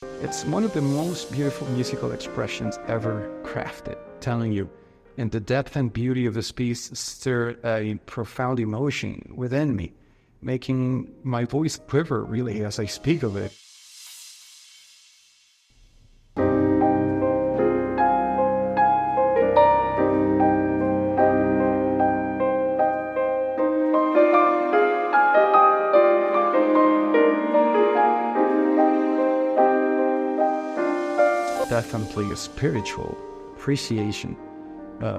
It's one of the most beautiful musical expressions ever crafted, telling you. And the depth and beauty of this piece stirred a profound emotion within me, making my voice quiver really as I speak of it. Definitely a spiritual appreciation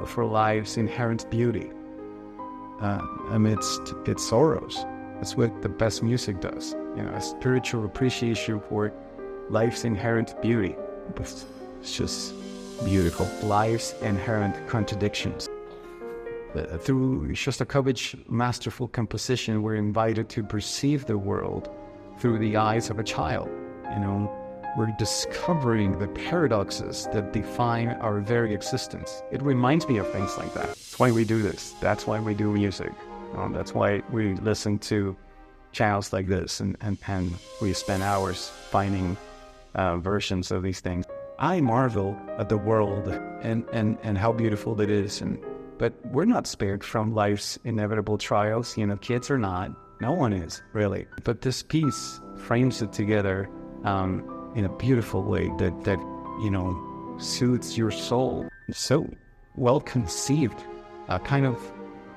for life's inherent beauty amidst its sorrows. That's what the best music does. A spiritual appreciation for life's inherent beauty. It's just beautiful. Life's inherent contradictions. Through Shostakovich's masterful composition, we're invited to perceive the world through the eyes of a child. We're discovering the paradoxes that define our very existence. It reminds me of things like that. That's why we do this. That's why we do music. That's why we listen to channels like this, and we spend hours finding versions of these things. I marvel at the world and how beautiful it is. But we're not spared from life's inevitable trials. Kids are not. No one is, really. But this piece frames it together in a beautiful way that soothes your soul. So well conceived, a kind of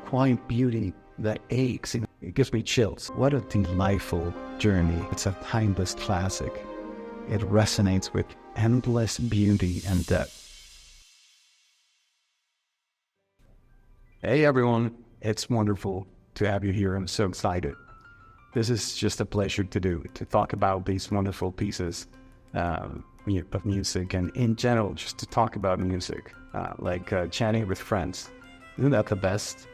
quiet beauty that aches. It gives me chills. What a delightful journey. It's a timeless classic. It resonates with endless beauty and depth. Hey everyone, it's wonderful to have you here. I'm so excited. This is just a pleasure to talk about these wonderful pieces of music, and in general, just to talk about music, like chatting with friends. Isn't that the best?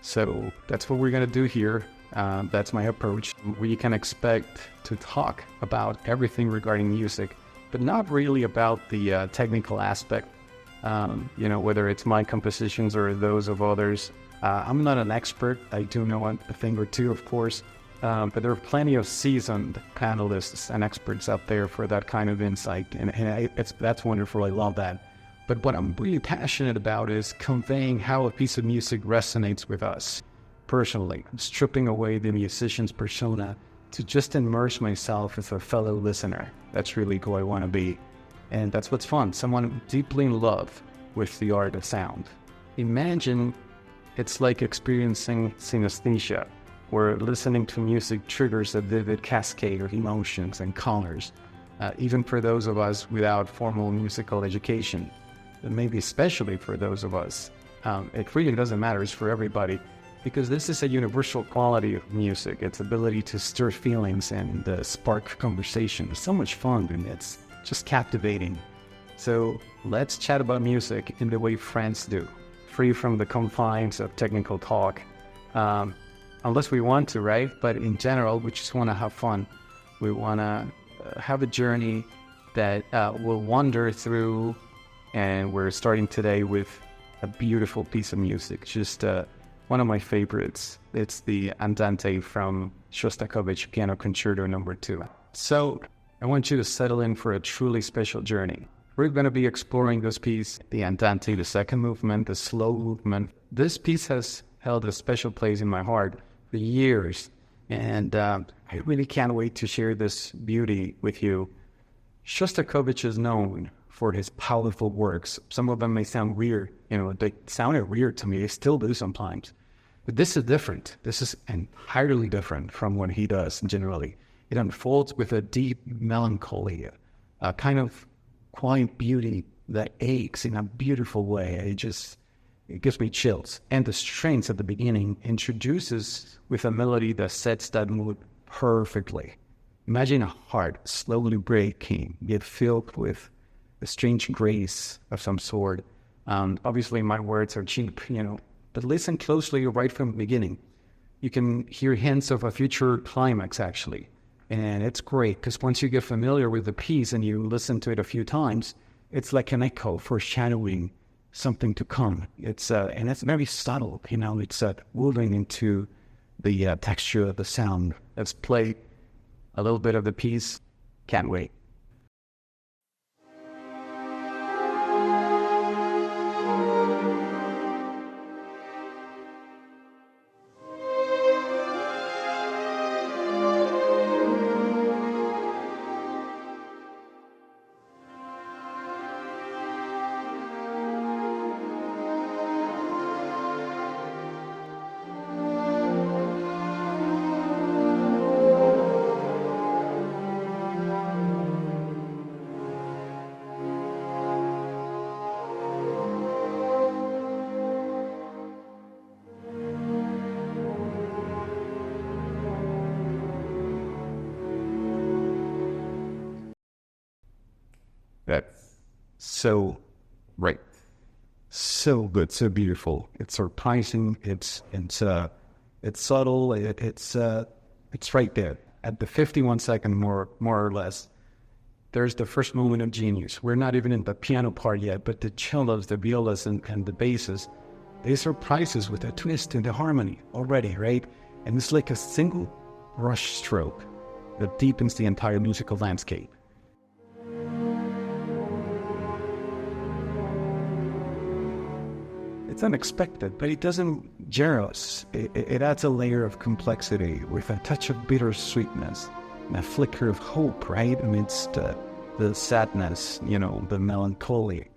So that's what we're going to do here. That's my approach. We can expect to talk about everything regarding music, but not really about the technical aspect, whether it's my compositions or those of others. I'm not an expert. I do know a thing or two, of course. But there are plenty of seasoned panelists and experts out there for that kind of insight, and that's wonderful. I love that. But what I'm really passionate about is conveying how a piece of music resonates with us personally, stripping away the musician's persona to just immerse myself as a fellow listener. That's really who I want to be, and that's what's fun. Someone deeply in love with the art of sound. Imagine it's like experiencing synesthesia, where listening to music triggers a vivid cascade of emotions and colors, even for those of us without formal musical education, and maybe especially for those of us. It really doesn't matter, it's for everybody, because this is a universal quality of music, its ability to stir feelings and spark conversation. It's so much fun, and it's just captivating. So let's chat about music in the way friends do, free from the confines of technical talk. Unless we want to, right? But in general, we just want to have fun. We want to have a journey that we'll wander through, and we're starting today with a beautiful piece of music, just one of my favorites. It's the Andante from Shostakovich Piano Concerto No. 2. So I want you to settle in for a truly special journey. We're going to be exploring this piece, the Andante, the second movement, the slow movement. This piece has held a special place in my heart for years, and I really can't wait to share this beauty with you. Shostakovich is known for his powerful works. Some of them may sound weird, they sounded weird to me, they still do sometimes. But this is different. This is entirely different from what he does generally. It unfolds with a deep melancholy, a kind of quiet beauty that aches in a beautiful way. It gives me chills. And the strings at the beginning introduces with a melody that sets that mood perfectly. Imagine a heart slowly breaking, yet filled with a strange grace of some sort. Obviously, my words are cheap, but listen closely right from the beginning. You can hear hints of a future climax, actually. And it's great, because once you get familiar with the piece and you listen to it a few times, it's like an echo foreshadowing something to come. And it's very subtle, it's woven into the texture of the sound. Let's play a little bit of the piece. Can't wait. That's so right. So good, so beautiful. It's surprising. It's subtle. It's right there at the 51 second, more or less. There's the first moment of genius. We're not even in the piano part yet, but the cellos, the violas, and the basses, they surprise us with a twist in the harmony already, right? And it's like a single brush stroke that deepens the entire musical landscape. It's unexpected, but it doesn't jar us. It adds a layer of complexity with a touch of bittersweetness and a flicker of hope, right? Amidst the sadness, the melancholy.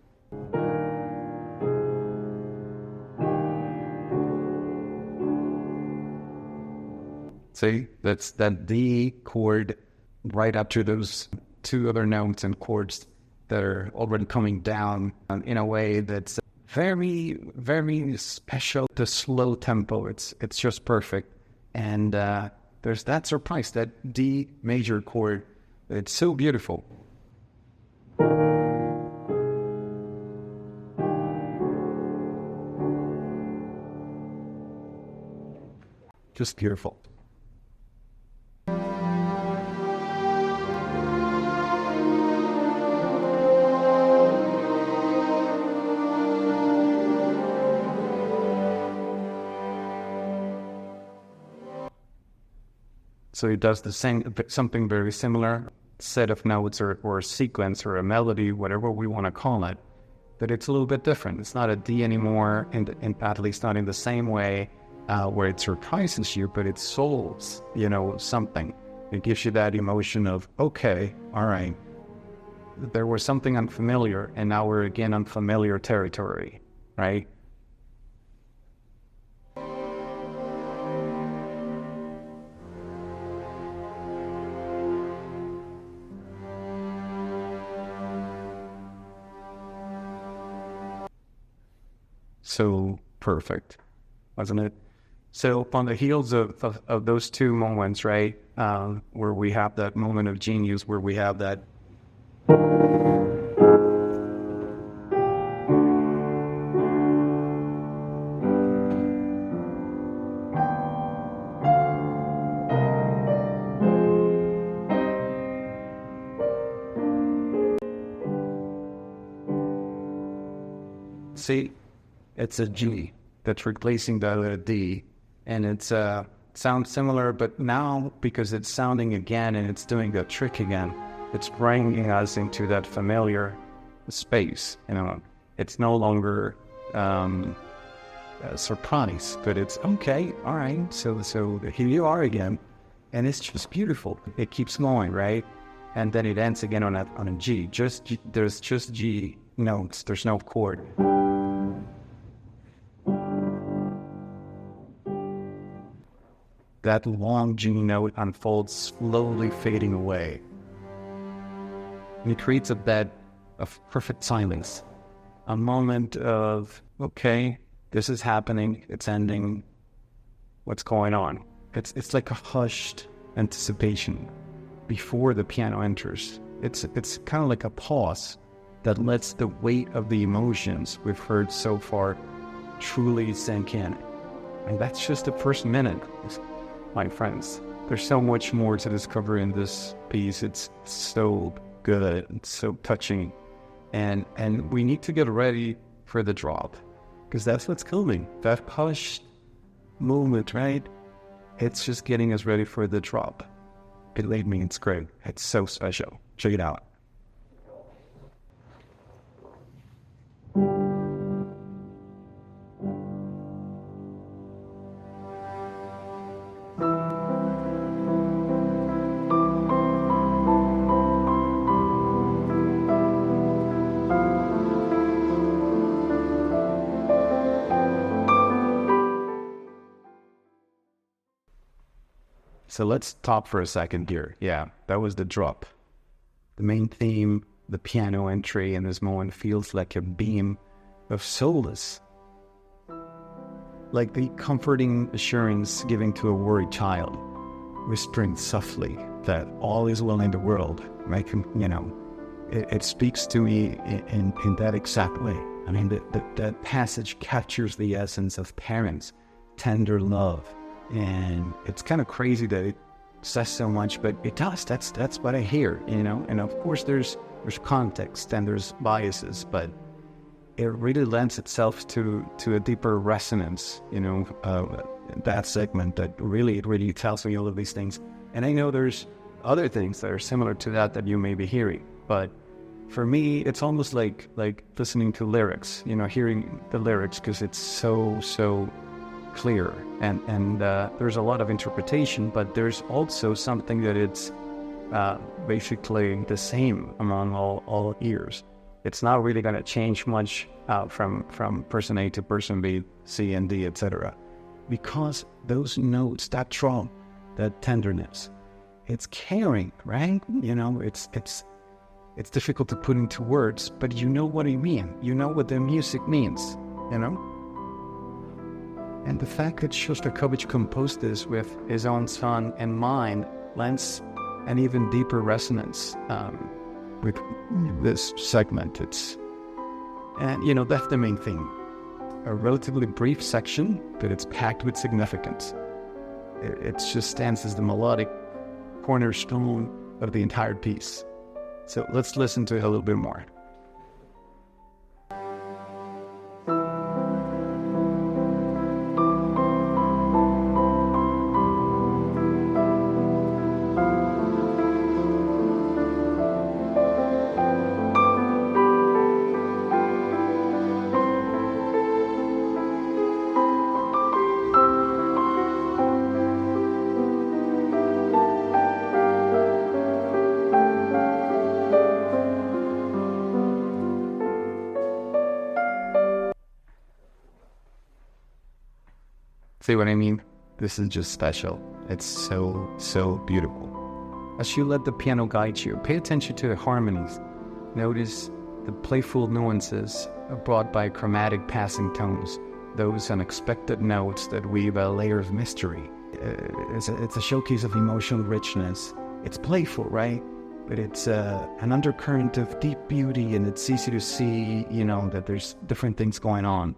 See, that's that D chord right after those two other notes and chords that are already coming down in a way that's very, very special. The slow tempo, it's just perfect. And there's that surprise, that D major chord. It's so beautiful. Just beautiful. So it does the same, something very similar, set of notes or a sequence or a melody, whatever we want to call it, but it's a little bit different. It's not a D anymore, and at least not in the same way where it surprises you, but it solves, something. It gives you that emotion of, okay, all right, there was something unfamiliar, and now we're again on familiar territory, right? So perfect, wasn't it? So on the heels of those two moments, right, where we have that moment of genius, where we have that see, it's a G that's replacing the D, and it's sounds similar, but now because it's sounding again and it's doing the trick again, it's bringing us into that familiar space. It's no longer a surprise, but it's okay. All right, so here you are again, and it's just beautiful. It keeps going, right, and then it ends again on a G. There's just G notes. There's no chord. That long G note unfolds, slowly fading away. And it creates a bed of perfect silence. A moment of, okay, this is happening, it's ending, what's going on? It's like a hushed anticipation before the piano enters. It's kind of like a pause that lets the weight of the emotions we've heard so far truly sink in. And that's just the first minute. My friends, there's so much more to discover in this piece. It's so good, it's so touching, and we need to get ready for the drop, because that's what's coming. That hushed movement, right? It's just getting us ready for the drop. Believe me, it's great. It's so special. Check it out. So let's stop for a second here. Yeah, that was the drop. The main theme, the piano entry in this moment feels like a beam of solace. Like the comforting assurance given to a worried child, whispering softly that all is well in the world, it speaks to me in that exact way. I mean, that passage captures the essence of parents, tender love. And it's kind of crazy that it says so much, but it does. That's what I hear, you know. And of course, there's context and there's biases, but it really lends itself to a deeper resonance, you know, that segment that really tells me all of these things. And I know there's other things that are similar to that you may be hearing, but for me, it's almost like listening to lyrics, you know, hearing the lyrics, because it's so clear, and there's a lot of interpretation, but there's also something that it's basically the same among all ears. It's not really going to change much from person A to person B, C and D, etc. Because those notes, that drum, that tenderness, it's caring, right? You know, it's difficult to put into words, but you know what I mean. You know what the music means, you know? And the fact that Shostakovich composed this with his own son in mind lends an even deeper resonance with this segment. And you know, that's the main thing. A relatively brief section, but it's packed with significance. It just stands as the melodic cornerstone of the entire piece. So let's listen to it a little bit more. See what I mean? This is just special. It's so beautiful. As you let the piano guide you, pay attention to the harmonies. Notice the playful nuances brought by chromatic passing tones, those unexpected notes that weave a layer of mystery. It's a showcase of emotional richness. It's playful, right? But it's an undercurrent of deep beauty, and it's easy to see, you know, that there's different things going on.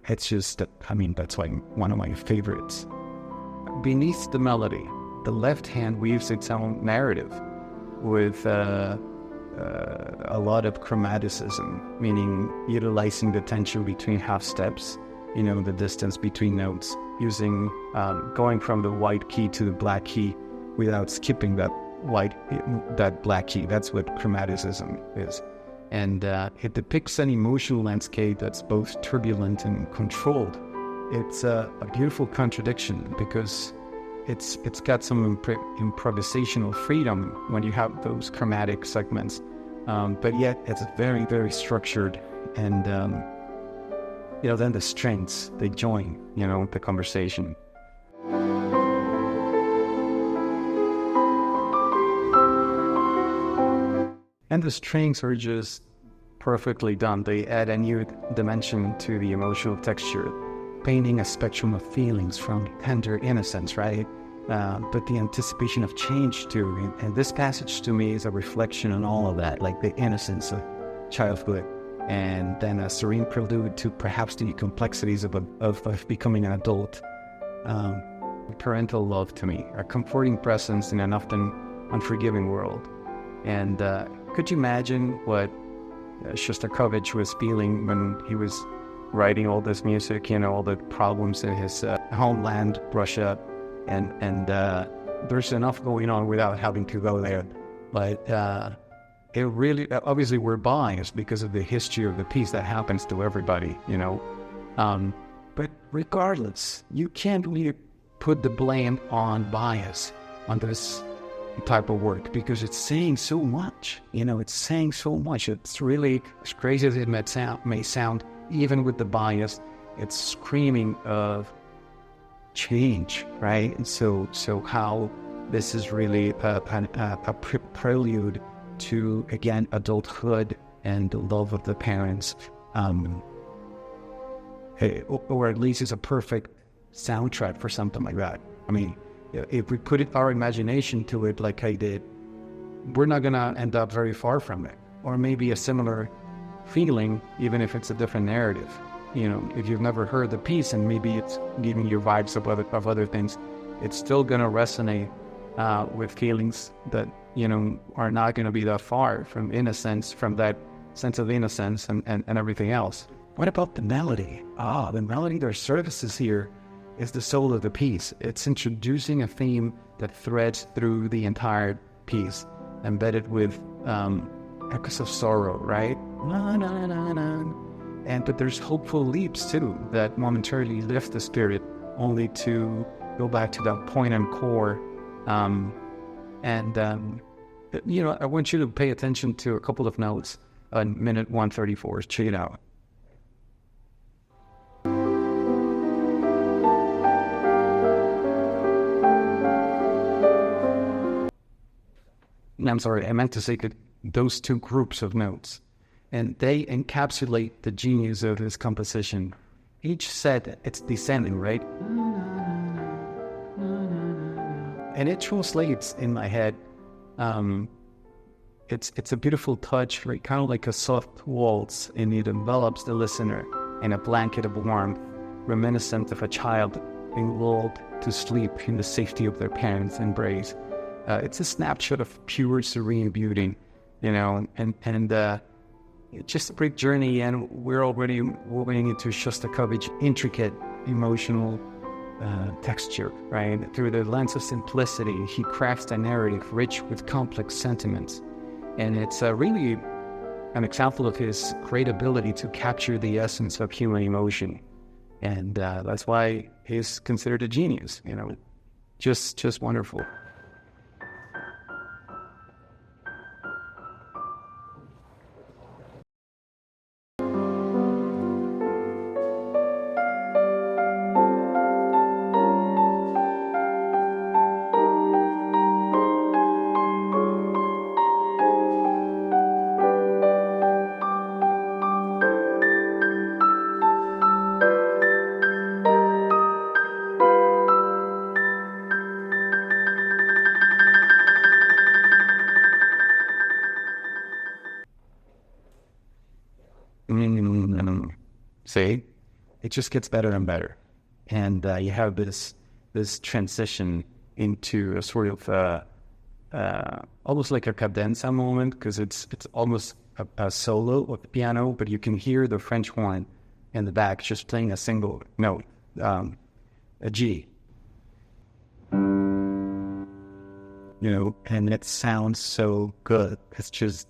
It's just, I mean, that's like one of my favorites. Beneath the melody, the left hand weaves its own narrative with a lot of chromaticism, meaning utilizing the tension between half steps, you know, the distance between notes, using going from the white key to the black key without skipping that black key. That's what chromaticism is. And it depicts an emotional landscape that's both turbulent and controlled. It's a beautiful contradiction because it's got some improvisational freedom when you have those chromatic segments, but yet it's very, very structured. And you know, then the strings, they join, you know, the conversation. And the strings are just perfectly done. They add a new dimension to the emotional texture, painting a spectrum of feelings from tender innocence, right? But the anticipation of change too. And this passage to me is a reflection on all of that, like the innocence of childhood, and then a serene prelude to perhaps the complexities of becoming an adult. Parental love to me, a comforting presence in an often unforgiving world. And could you imagine what Shostakovich was feeling when he was writing all this music, you know, all the problems in his homeland, Russia, and there's enough going on without having to go there. But it really, obviously we're biased because of the history of the piece. That happens to everybody, you know. But regardless, you can't really put the blame on bias on this type of work, because it's saying so much, you know, it's saying so much. It's really, as crazy as it may sound, even with the bias, it's screaming of change, right? And so how this is really a prelude to, again, adulthood and the love of the parents, or at least it's a perfect soundtrack for something like that. I mean, if we put our imagination to it like I did, we're not going to end up very far from it. or maybe a similar feeling, even if it's a different narrative. If you've never heard the piece and maybe it's giving you vibes of other things, it's still going to resonate with feelings that, are not going to be that far from innocence, from that sense of innocence and everything else. What about the melody? The melody, their services here is the soul of the piece. It's introducing a theme that threads through the entire piece, embedded with echoes of sorrow, right? Na, na, na, na. But there's hopeful leaps too that momentarily lift the spirit, only to go back to that point and core. I want you to pay attention to a couple of notes on minute 134. Check it out. I'm sorry, I meant to say that those two groups of notes, and they encapsulate the genius of this composition. Each set, it's descending, right? And it translates in my head. It's a beautiful touch, right? Kind of like a soft waltz, and it envelops the listener in a blanket of warmth, reminiscent of a child being lulled to sleep in the safety of their parents' embrace. It's a snapshot of pure, serene beauty, and just a brief journey, and we're already moving into Shostakovich intricate emotional texture, right? Through the lens of simplicity, he crafts a narrative rich with complex sentiments, and it's really an example of his great ability to capture the essence of human emotion, and that's why he's considered a genius. Just wonderful. See, it just gets better and better, and you have this transition into a sort of almost like a cadenza moment, because it's almost a solo of the piano, but you can hear the French horn in the back just playing a single note, a G, and it sounds so good. It's just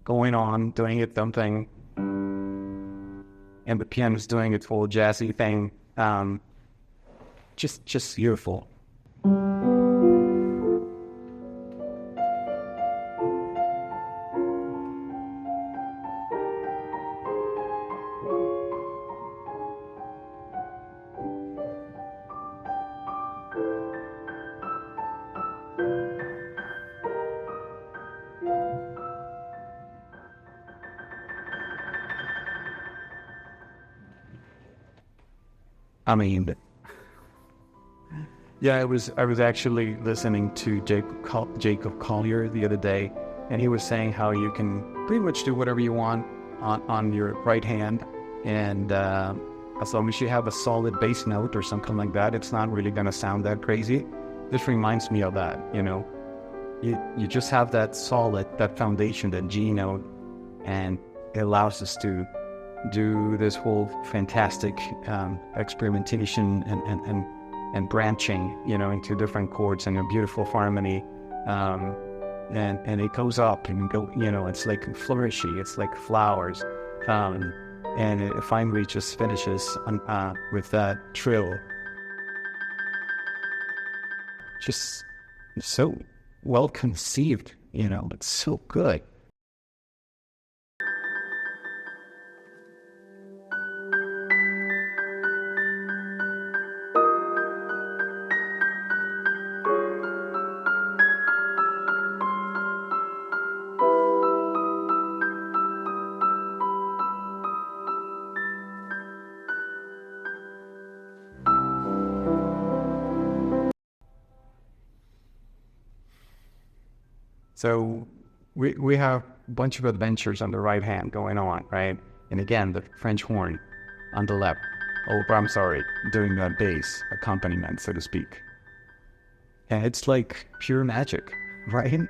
going on, doing its own thing, and the piano's doing its whole jazzy thing. Just beautiful. I mean, yeah, I was actually listening to Jacob Collier the other day, and he was saying how you can pretty much do whatever you want on your right hand, and as long as you have a solid bass note or something like that, it's not really going to sound that crazy. This reminds me of that, you just have that solid, that foundation, that G note, and it allows us to do this whole fantastic experimentation and branching, into different chords and a beautiful harmony, and it goes up and it's like flourishy, it's like flowers, and it finally just finishes with that trill. Just so well conceived, it's so good. So we have a bunch of adventures on the right hand going on, right? And again, the French horn on the left. Oh, I'm sorry, doing that bass accompaniment, so to speak. And it's like pure magic, right?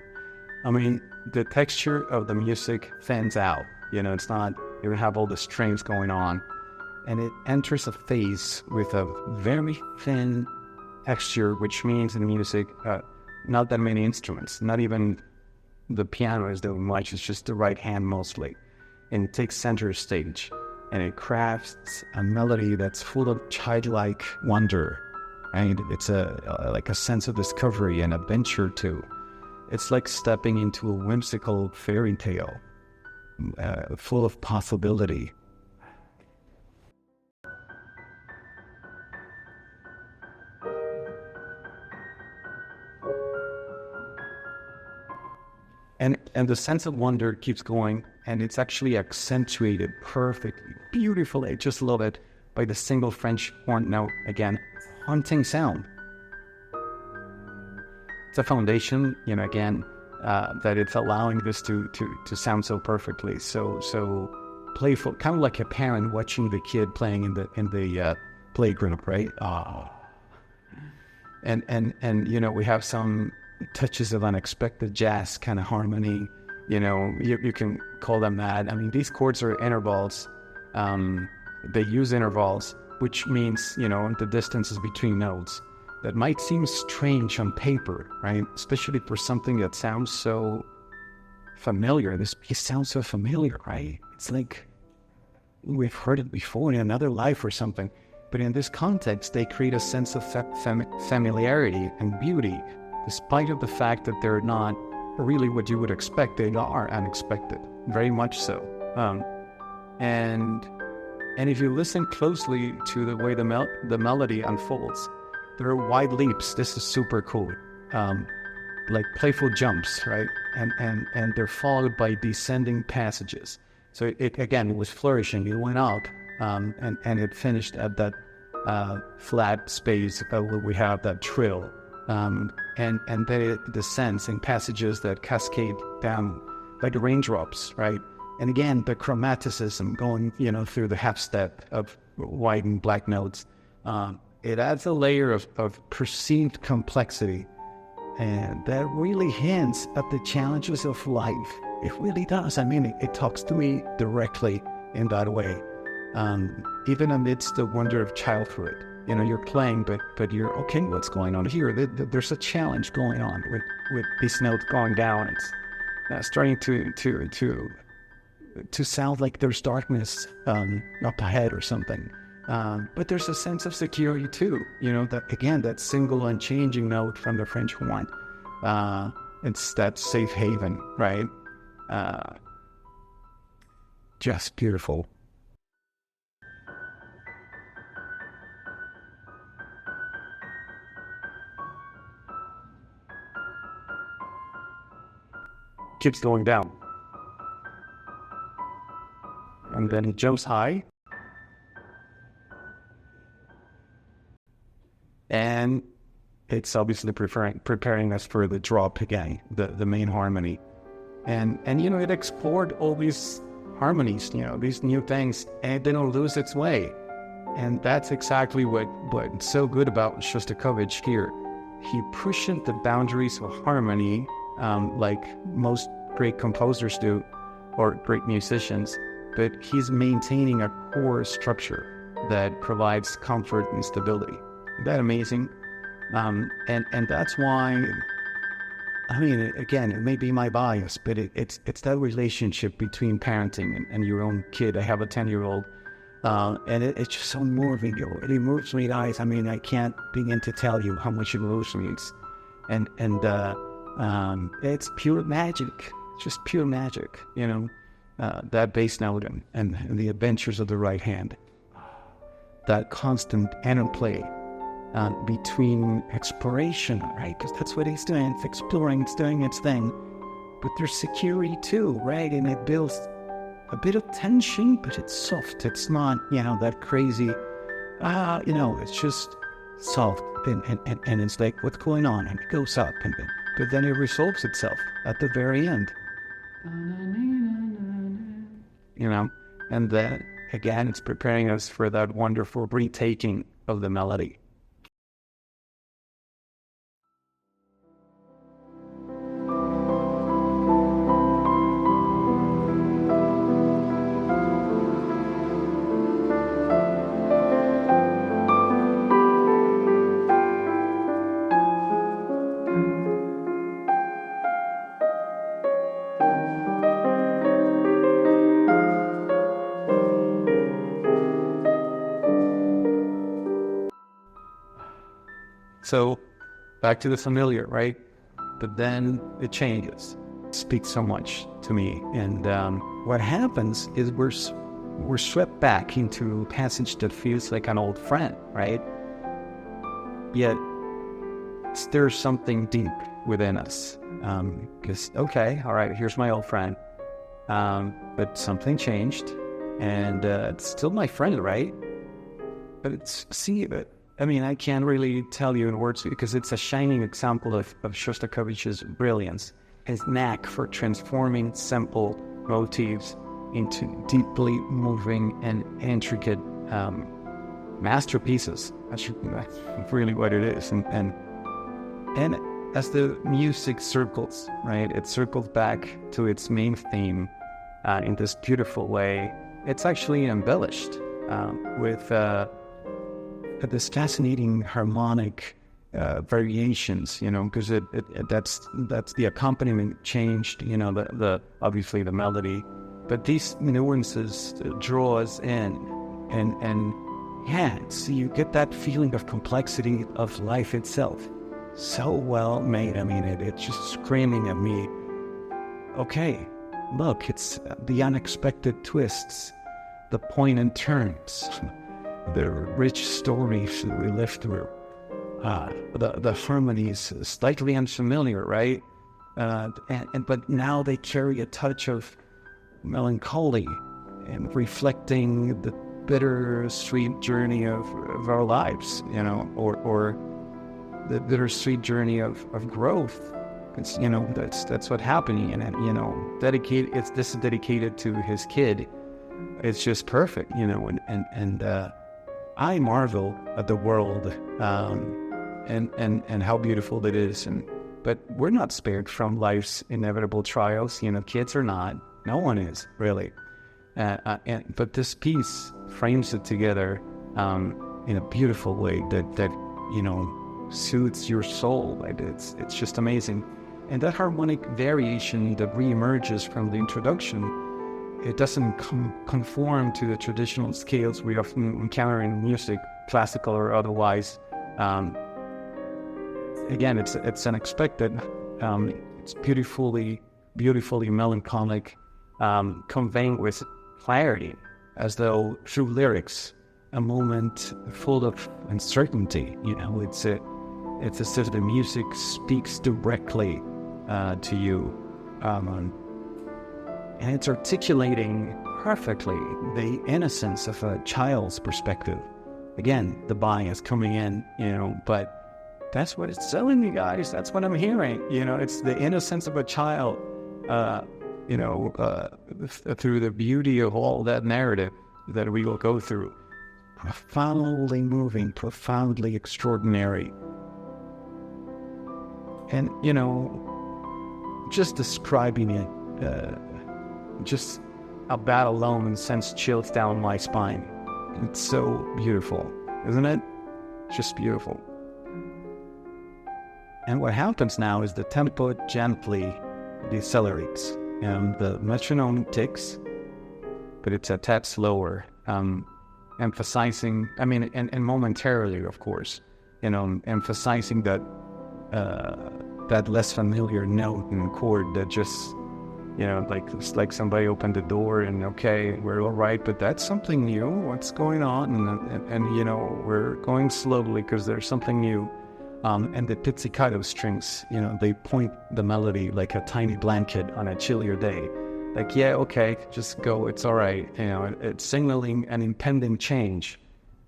I mean, the texture of the music fans out. It's not, you have all the strings going on. And it enters a phase with a very thin texture, which means in the music, not that many instruments, not even the piano is doing much, it's just the right hand mostly. And it takes center stage, and it crafts a melody that's full of childlike wonder, right? It's like a sense of discovery and adventure too. It's like stepping into a whimsical fairy tale, full of possibility. And the sense of wonder keeps going, and it's actually accentuated perfectly, beautifully. I just love it, by the single French horn note again. Haunting sound. It's a foundation, again, that it's allowing this to sound so perfectly, so playful, kind of like a parent watching the kid playing in the playground, right? And we have some touches of unexpected jazz kind of harmony. You can call them that. I mean, these chords are intervals. They use intervals, which means, the distances between notes. That might seem strange on paper, right? Especially for something that sounds so familiar. This piece sounds so familiar, right? It's like we've heard it before in another life or something. But in this context, they create a sense of familiarity and beauty, despite of the fact that they're not really what you would expect. They are unexpected, very much so. And if you listen closely to the way the melody unfolds, there are wide leaps. This is super cool, like playful jumps, right? And they're followed by descending passages. So it again was flourishing. It went up, and it finished at that flat space where we have that trill. And then it descends in passages that cascade down like raindrops, right? And again, the chromaticism going, through the half step of white and black notes. It adds a layer of perceived complexity, and that really hints at the challenges of life. It really does. I mean, it talks to me directly in that way. Even amidst the wonder of childhood. You're playing, but you're, okay, what's going on here? There's a challenge going on with these notes going down. It's starting to sound like there's darkness up ahead or something. But there's a sense of security too. That again, that single unchanging note from the French horn. It's that safe haven, right? Just beautiful. Keeps going down. And then it jumps high. And it's obviously preparing us for the drop again, the main harmony. And it explored all these harmonies, these new things, and it didn't lose its way. And that's exactly what's so good about Shostakovich here. He pushed the boundaries of harmony, like most great composers do, or great musicians, but he's maintaining a core structure that provides comfort and stability. Isn't that amazing? And that's why, I mean, again, it may be my bias, but it's that relationship between parenting and your own kid. I have a 10-year-old, and it's just so moving. It moves me, guys. I mean, I can't begin to tell you how much it moves me. It's pure magic. It's just pure magic, that bass note and the adventures of the right hand. That constant interplay between exploration, right? Because that's what it's doing. It's exploring, it's doing its thing. But there's security too, right? And it builds a bit of tension, but it's soft. It's not, that crazy, it's just soft. And it's like, what's going on? And it goes up. But then it resolves itself at the very end. you know, and then again, it's preparing us for that wonderful breathtaking of the melody. So back to the familiar, right? But then it changes. It speaks so much to me. And what happens is we're swept back into a passage that feels like an old friend, right? Yet stirs something deep within us. Because, okay, all right, here's my old friend. But something changed. And it's still my friend, right? But I can't really tell you in words because it's a shining example of Shostakovich's brilliance, his knack for transforming simple motifs into deeply moving and intricate masterpieces. That's really what it is. And as the music circles, right, it circles back to its main theme in this beautiful way. It's actually embellished with this fascinating harmonic variations, because that's the accompaniment changed, the obviously the melody, but these nuances draw us in, and so you get that feeling of complexity of life itself, so well made. It's just screaming at me, okay, look, it's the unexpected twists, the point and turns, the rich stories that we live through, the harmonies, slightly unfamiliar, right? But now they carry a touch of melancholy and reflecting the bittersweet journey of our lives, or the bittersweet journey of growth. It's, that's what's happening, and this is dedicated to his kid. It's just perfect, and I marvel at the world and how beautiful it is. But we're not spared from life's inevitable trials. Kids are not. No one is, really. But this piece frames it together in a beautiful way that soothes your soul. It's just amazing. And that harmonic variation that reemerges from the introduction, it doesn't conform to the traditional scales we often encounter in music, classical or otherwise. Again, it's unexpected. It's beautifully melancholic, conveying with clarity, as though through lyrics, a moment full of uncertainty. It's as if the music speaks directly to you. And it's articulating perfectly the innocence of a child's perspective. Again, the bias coming in, but that's what it's telling me, guys. That's what I'm hearing. It's the innocence of a child, through the beauty of all that narrative that we will go through. Profoundly moving, profoundly extraordinary. And, just describing it, just about alone sends chills down my spine. It's so beautiful, isn't it? Just beautiful. And what happens now is the tempo gently decelerates, and the metronome ticks, but it's a tad slower, emphasizing, and momentarily, of course, emphasizing that less familiar note and chord that just, it's like somebody opened the door and, okay, we're all right, but that's something new. What's going on? And we're going slowly because there's something new. And the pizzicato strings, they point the melody like a tiny blanket on a chillier day. Like, yeah, okay, just go, it's all right. It's signaling an impending change.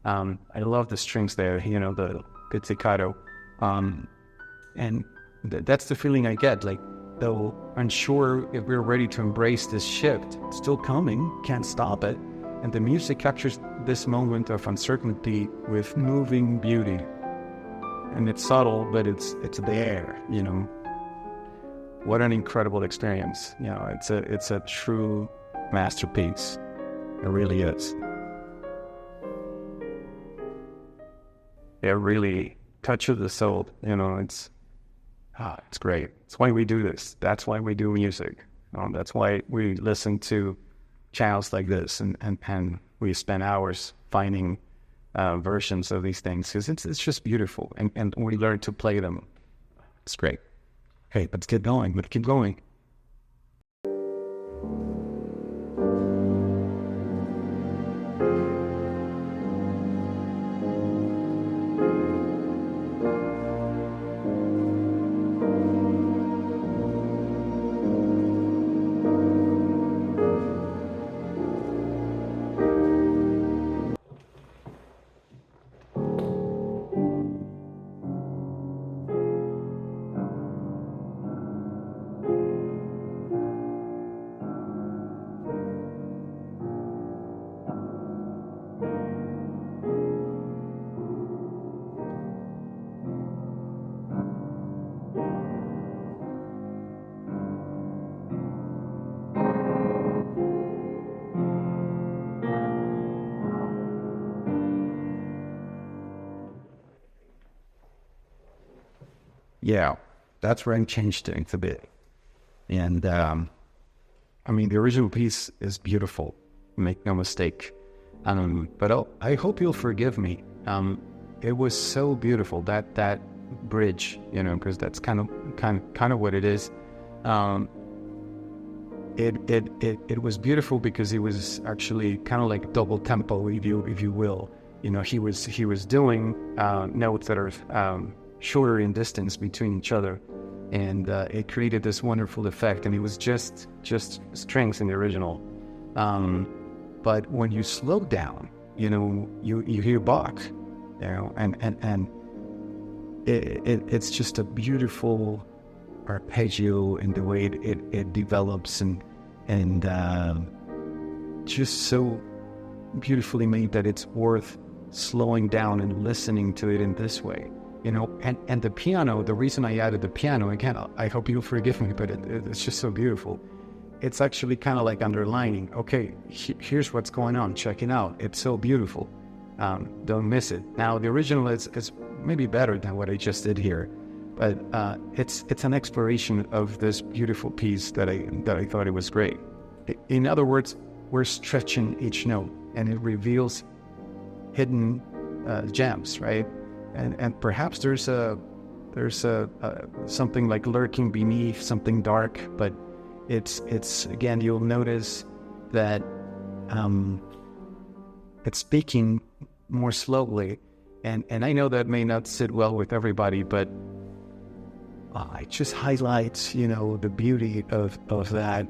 I love the strings there, the pizzicato. And that's the feeling I get, like, though unsure if we're ready to embrace this shift. It's still coming, can't stop it. And the music captures this moment of uncertainty with moving beauty. And it's subtle, but it's there, you know. What an incredible experience. You know, it's a true masterpiece. It really is. It really touches the soul, you know. It's great. That's why we do this. That's why we do music. That's why we listen to channels like this, and we spend hours finding versions of these things, because it's just beautiful, and we learn to play them. It's great. Hey, let's get going. Let's keep going. Yeah, that's where I changed things a bit. And, I mean, the original piece is beautiful, make no mistake. But I hope you'll forgive me. It was so beautiful, that bridge, you know, because that's kind of what it is. It was beautiful because it was actually kind of like double tempo, if you will. You know, he was doing notes that are shorter in distance between each other, and it created this wonderful effect. And it was just strings in the original, but when you slow down, you know, you hear Bach, you know, and it's just a beautiful arpeggio in the way it develops, and just so beautifully made that it's worth slowing down and listening to it in this way. You know, and the piano, the reason I added the piano, again, I hope you'll forgive me, but it's just so beautiful. It's actually kind of like underlining, okay, here's what's going on, check it out. It's so beautiful. Don't miss it. Now, the original is maybe better than what I just did here, but it's an exploration of this beautiful piece that I thought it was great. In other words, we're stretching each note, and it reveals hidden gems, right? And perhaps there's something like lurking beneath, something dark, but it's again, you'll notice that it's speaking more slowly, and I know that may not sit well with everybody, but it just highlights, you know, the beauty of that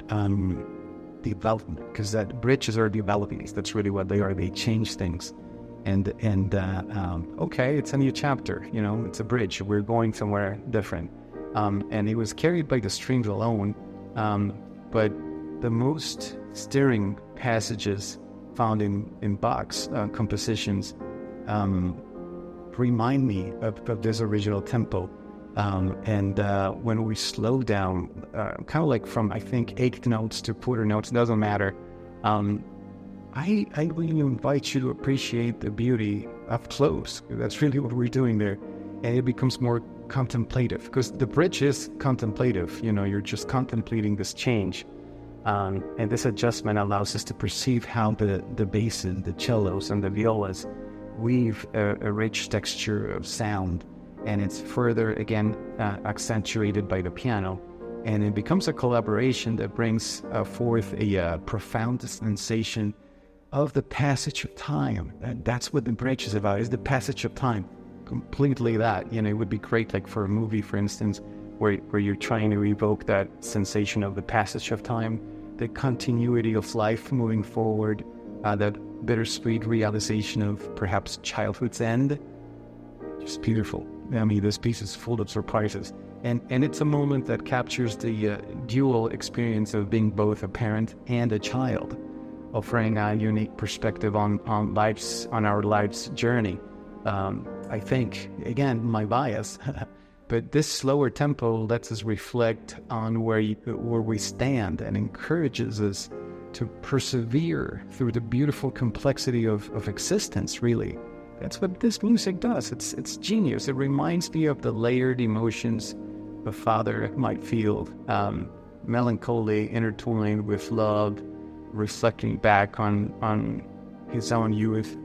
development, because that bridges are developing. That's really what they are. They change things. And okay, it's a new chapter, you know, it's a bridge. We're going somewhere different. And it was carried by the strings alone. But the most stirring passages found in Bach's compositions remind me of this original tempo. And when we slow down, kind of like from, I think, eighth notes to quarter notes, doesn't matter. I really invite you to appreciate the beauty up close. That's really what we're doing there. And it becomes more contemplative, because the bridge is contemplative. You know, you're just contemplating this change. And this adjustment allows us to perceive how the basses, the cellos, and the violas weave a rich texture of sound. And it's further, again, accentuated by the piano. And it becomes a collaboration that brings forth a profound sensation of the passage of time. And that's what the bridge is about, is the passage of time. Completely that. You know, it would be great, like for a movie, for instance, where you're trying to evoke that sensation of the passage of time, the continuity of life moving forward, that bittersweet realization of perhaps childhood's end. Just beautiful. I mean, this piece is full of surprises. And it's a moment that captures the dual experience of being both a parent and a child, offering a unique perspective on our life's journey. I think, again, my bias, but this slower tempo lets us reflect on where we stand and encourages us to persevere through the beautiful complexity of existence, really. That's what this music does. It's genius. It reminds me of the layered emotions a father might feel, melancholy intertwined with love, reflecting back on his own youth.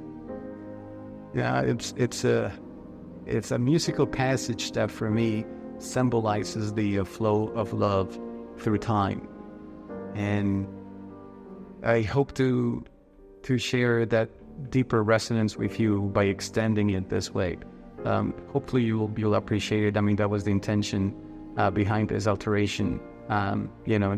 Yeah, it's a musical passage that for me symbolizes the flow of love through time, and I hope to share that deeper resonance with you by extending it this way. Hopefully you'll appreciate it. I mean, that was the intention behind this alteration.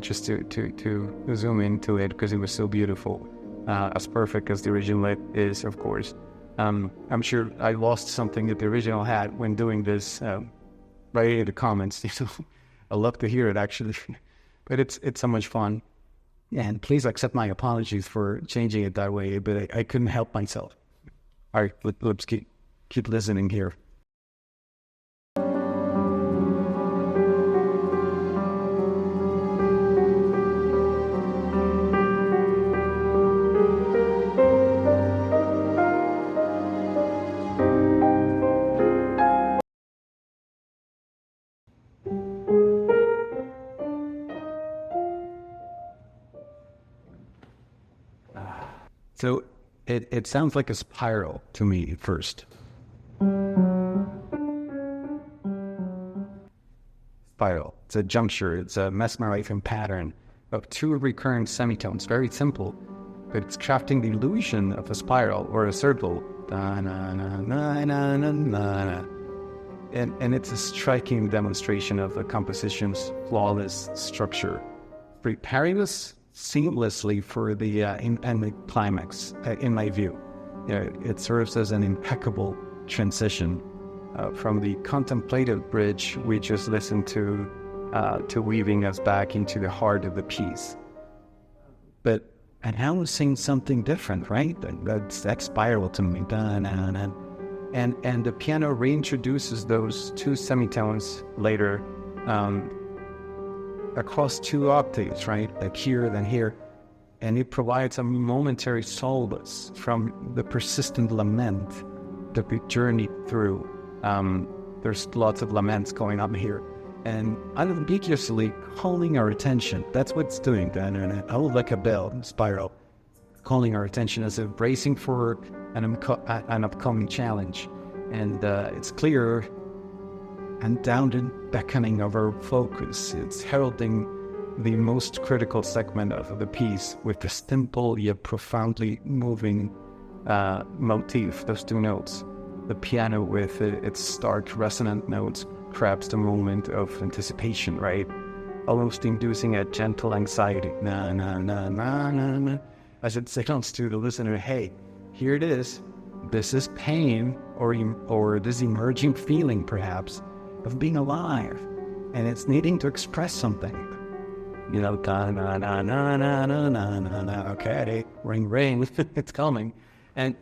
Just to zoom into it because it was so beautiful, as perfect as the original is, of course. I'm sure I lost something that the original had when doing this. Write it in the comments. I love to hear it actually, but it's so much fun. And please accept my apologies for changing it that way, but I couldn't help myself. All right, let's keep listening here. So it sounds like a spiral to me at first. Spiral. It's a juncture. It's a mesmerizing pattern of two recurrent semitones. Very simple, but it's crafting the illusion of a spiral or a circle. And it's a striking demonstration of the composition's flawless structure, preparing us seamlessly for the impending climax, in my view. It serves as an impeccable transition from the contemplative bridge we just listened to weaving us back into the heart of the piece. And now we're seeing something different, right? That spiral to me. And the piano reintroduces those two semitones later, across two octaves, right? Like here, then here. And it provides a momentary solace from the persistent lament that we journeyed through. There's lots of laments going on here. And unambiguously calling our attention. That's what it's doing. Oh, like a bell, spiral. Calling our attention as if bracing for an upcoming challenge. And it's clear and downward beckoning of our focus. It's heralding the most critical segment of the piece with the simple yet profoundly moving motif, those two notes. The piano with its stark resonant notes grabs the moment of anticipation, right? Almost inducing a gentle anxiety. Na na na na na na. As it signals to the listener, hey, here it is. This is pain or this emerging feeling, perhaps, of being alive, and it's needing to express something. Da na na na na na na na. Okay, ring ring, it's coming, and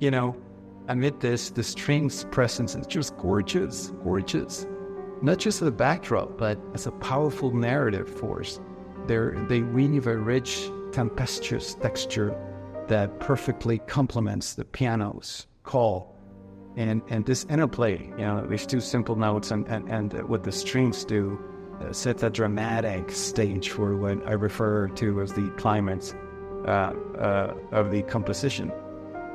amid this, the string's presence is just gorgeous. Not just as a backdrop, but as a powerful narrative force. They weave a rich, tempestuous texture that perfectly complements the piano's call. And this interplay, these two simple notes and what the strings do sets a dramatic stage for what I refer to as the climax of the composition.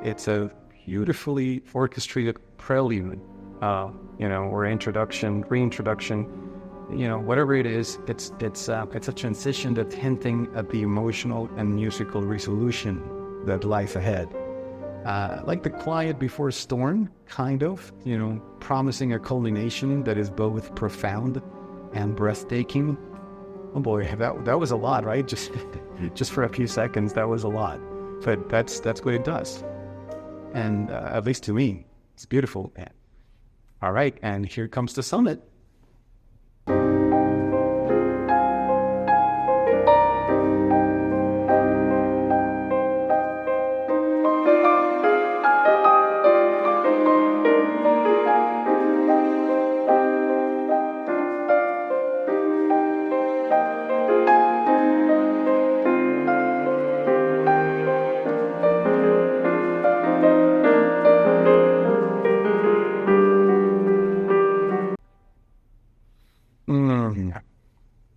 It's a beautifully orchestrated prelude, or reintroduction, whatever it is. It's a transition that's hinting at the emotional and musical resolution that lies ahead. Like the quiet before a storm, kind of, promising a culmination that is both profound and breathtaking. Oh boy, that was a lot, right? Just for a few seconds, that was a lot. But that's what it does. And at least to me, it's beautiful. All right, and here comes the summit.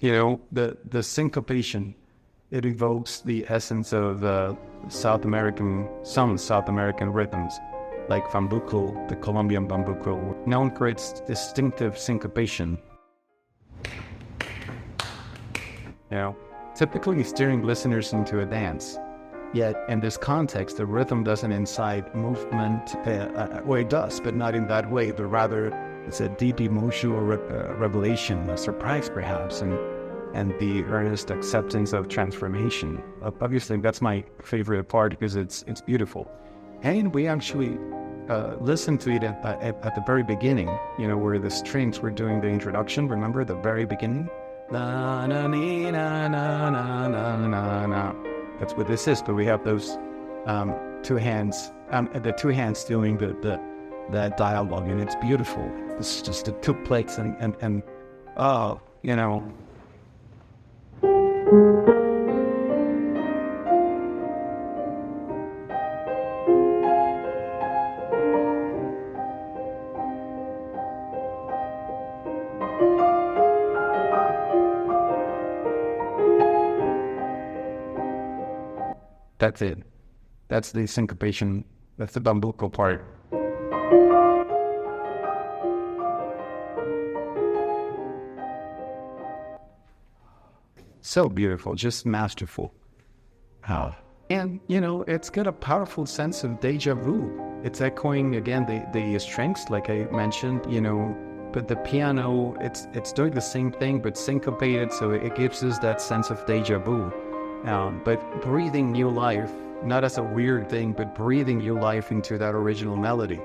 The syncopation, it evokes the essence of some South American rhythms, like bambuco, the Colombian bambuco, known for its distinctive syncopation. Typically steering listeners into a dance. Yet, in this context, the rhythm doesn't incite movement. Well, it does, but not in that way, but rather it's a deep emotional revelation, a surprise perhaps, and the earnest acceptance of transformation. Obviously, that's my favorite part because it's beautiful. And we actually listened to it at the very beginning, where the strings were doing the introduction. Remember the very beginning? Na na ni, na na na na na na. That's what this is. But we have those two hands, the two hands doing that dialogue, and it's beautiful. It's just the two plates and That's it. That's the syncopation. That's the bambuco part. So beautiful, just masterful. And, it's got a powerful sense of deja vu. It's echoing, again, the strengths, like I mentioned, but the piano, it's doing the same thing, but syncopated, so it gives us that sense of deja vu. But breathing new life, not as a weird thing, but breathing new life into that original melody.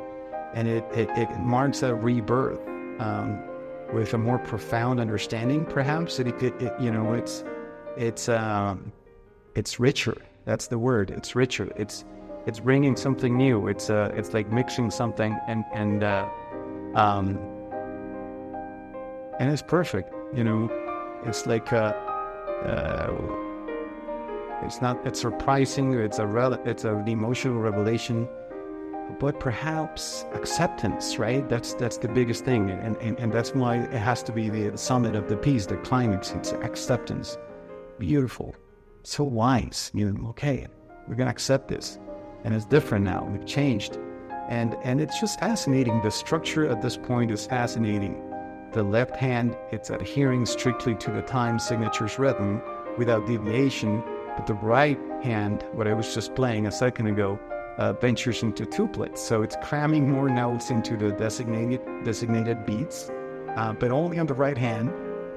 And it marks a rebirth with a more profound understanding, perhaps. It's richer. That's the word. It's richer. It's bringing something new. It's like mixing something and it's perfect. It's like it's surprising. It's an emotional revelation, but perhaps acceptance, right? That's the biggest thing, and that's why it has to be the summit of the piece, the climax. It's acceptance. Beautiful, so wise. Okay, we're gonna accept this, and it's different now. We've changed, and it's just fascinating. The structure at this point is fascinating. The left hand, it's adhering strictly to the time signature's rhythm without deviation. But the right hand, what I was just playing a second ago, ventures into tuplets. So it's cramming more notes into the designated beats, but only on the right hand,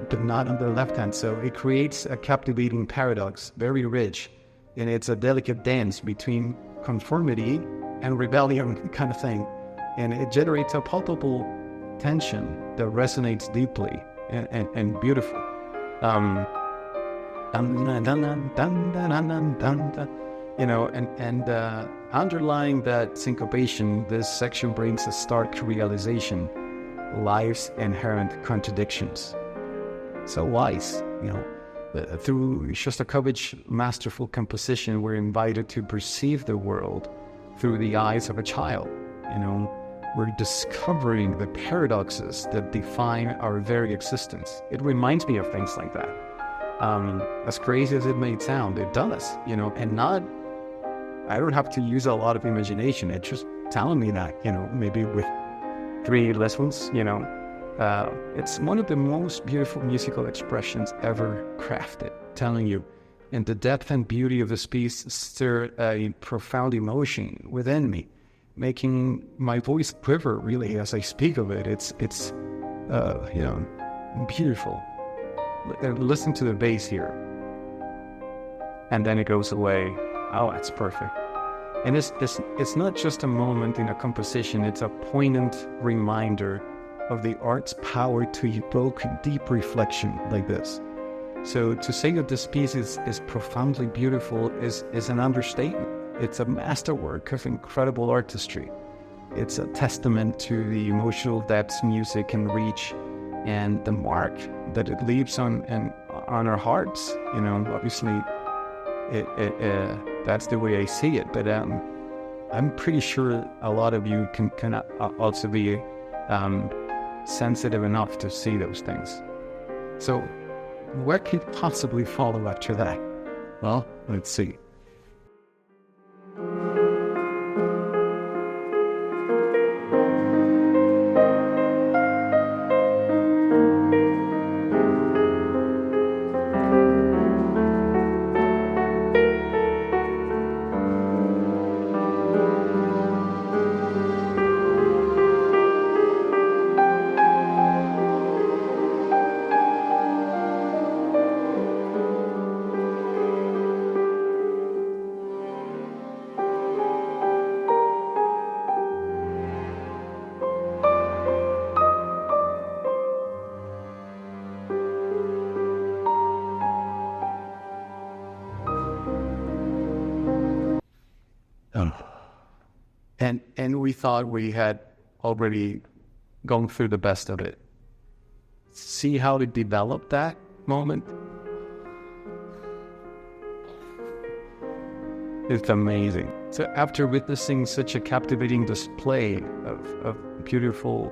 but not on the left hand. So it creates a captivating paradox, very rich, and it's a delicate dance between conformity and rebellion kind of thing. And it generates a palpable tension that resonates deeply and beautiful. Underlying that syncopation, this section brings a stark realization: life's inherent contradictions. So wise, through Shostakovich's masterful composition, we're invited to perceive the world through the eyes of a child. We're discovering the paradoxes that define our very existence. It reminds me of things like that. As crazy as it may sound, it does, and I don't have to use a lot of imagination. It's just telling me that, maybe with 3 lessons, it's one of the most beautiful musical expressions ever crafted, telling you. And the depth and beauty of this piece stirred a profound emotion within me, making my voice quiver really as I speak of it. It's beautiful. Listen to the bass here, and then it goes away. Oh, it's perfect. And it's not just a moment in a composition, it's a poignant reminder of the art's power to evoke deep reflection like this. So to say that this piece is profoundly beautiful is an understatement. It's a masterwork of incredible artistry. It's a testament to the emotional depths music can reach and the mark that it leaves on our hearts. Obviously, that's the way I see it. But I'm pretty sure a lot of you can also be sensitive enough to see those things. So What could possibly follow after that? Well, let's see. And we thought we had already gone through the best of it. See how it developed that moment? It's amazing. So after witnessing such a captivating display of beautiful,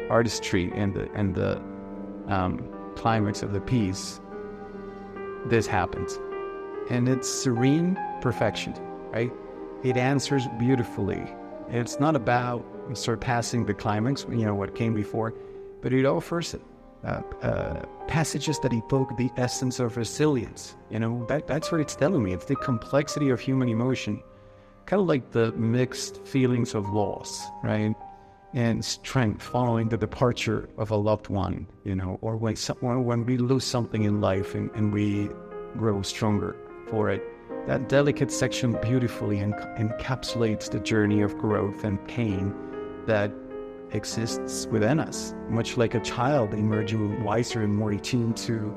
artistry and the climax of the piece, this happens. And it's serene perfection, right? It answers beautifully. It's not about surpassing the climax, what came before, but it offers passages that evoke the essence of resilience. That's what it's telling me. It's the complexity of human emotion, kind of like the mixed feelings of loss, right? And strength following the departure of a loved one, or when we lose something in life and we grow stronger for it. That delicate section beautifully encapsulates the journey of growth and pain that exists within us, much like a child emerging wiser and more attuned to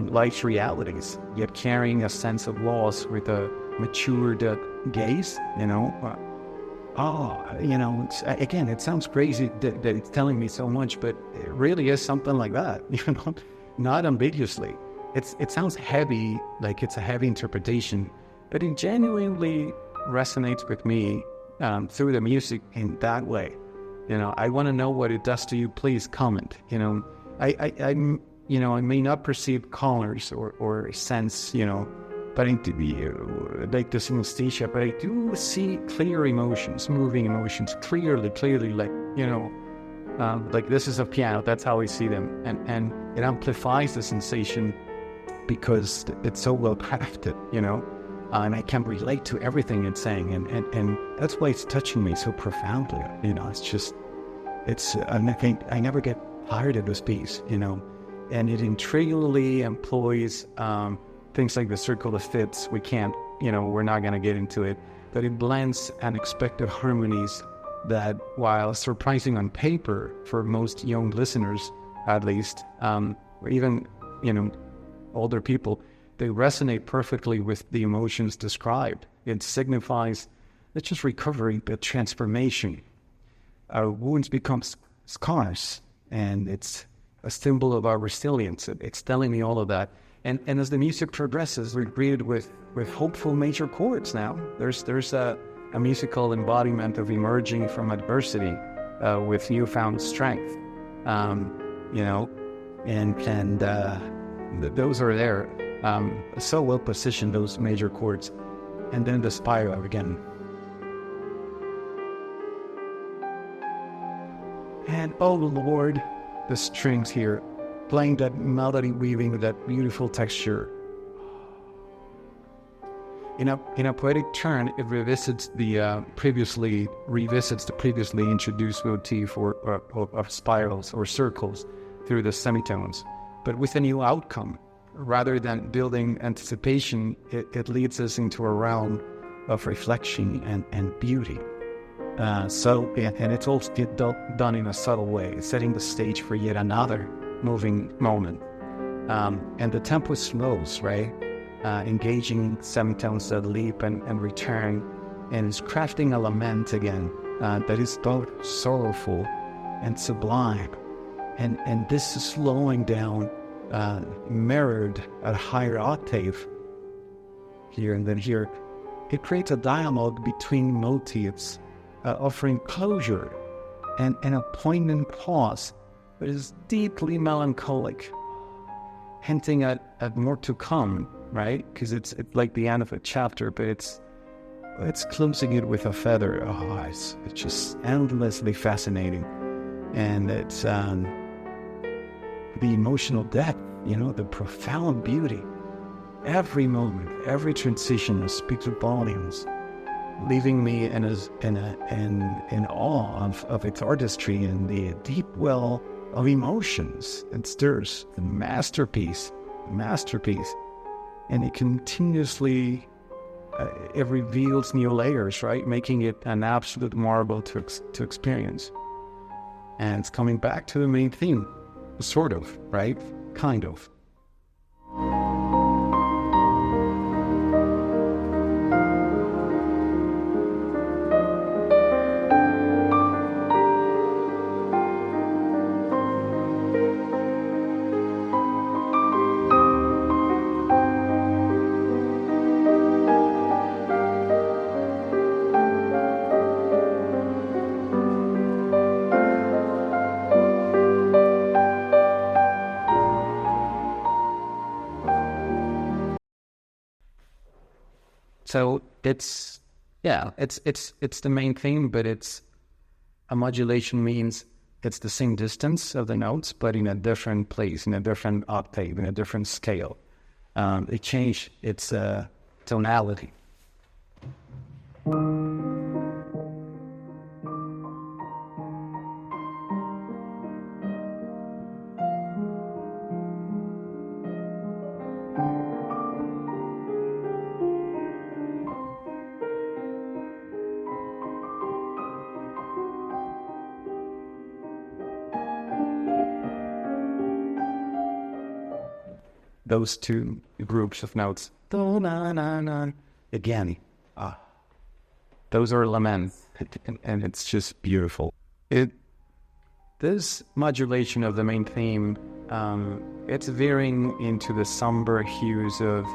life's realities, yet carrying a sense of loss with a matured gaze, again, it sounds crazy that it's telling me so much, but it really is something like that, not ambiguously. It sounds heavy, like it's a heavy interpretation, but it genuinely resonates with me through the music in that way. I want to know what it does to you. Please comment. I may not perceive colors or sense, but I do, like the synesthesia, but I do see clear emotions, moving emotions, clearly, like this is a piano. That's how I see them, and it amplifies the sensation because it's so well crafted, and I can relate to everything it's saying, and that's why it's touching me so profoundly. I never get tired of this piece, and it intriguingly employs things like the circle of fifths. We're not going to get into it, but it blends unexpected harmonies that, while surprising on paper for most young listeners, at least, or even, older people, they resonate perfectly with the emotions described. It signifies not just recovery, but transformation. Our wounds become scars, and it's a symbol of our resilience. It's telling me all of that. And as the music progresses, we're greeted with hopeful major chords now. There's a musical embodiment of emerging from adversity with newfound strength, those are there. So well positioned, those major chords. And then the spiral again. And oh Lord, the strings here, playing that melody, weaving that beautiful texture. In a poetic turn, it revisits the previously introduced motif of spirals or circles through the semitones, but with a new outcome. Rather than building anticipation, it leads us into a realm of reflection and beauty. And it's also done in a subtle way, setting the stage for yet another moving moment. And the tempo slows, right? Engaging semitones that leap and return, and is crafting a lament again that is both sorrowful and sublime. And this is slowing down, mirrored at a higher octave here and then here. It creates a dialogue between motifs, offering closure and a poignant pause but it's deeply melancholic, hinting at more to come, right? Because it's like the end of a chapter, but it's closing it with a feather. Oh, it's just endlessly fascinating. And it's the emotional depth, the profound beauty. Every moment, every transition speaks volumes, leaving me in awe of its artistry and the deep well of emotions it stirs. The masterpiece. And it continuously, it reveals new layers, right? Making it an absolute marvel to experience. And it's coming back to the main theme, sort of, right? Kind of. So it's the main theme, but it's a modulation means it's the same distance of the notes, but in a different place, in a different octave, in a different scale. It changed its tonality. Those two groups of notes, again, those are laments, and it's just beautiful. This modulation of the main theme, it's veering into the somber hues of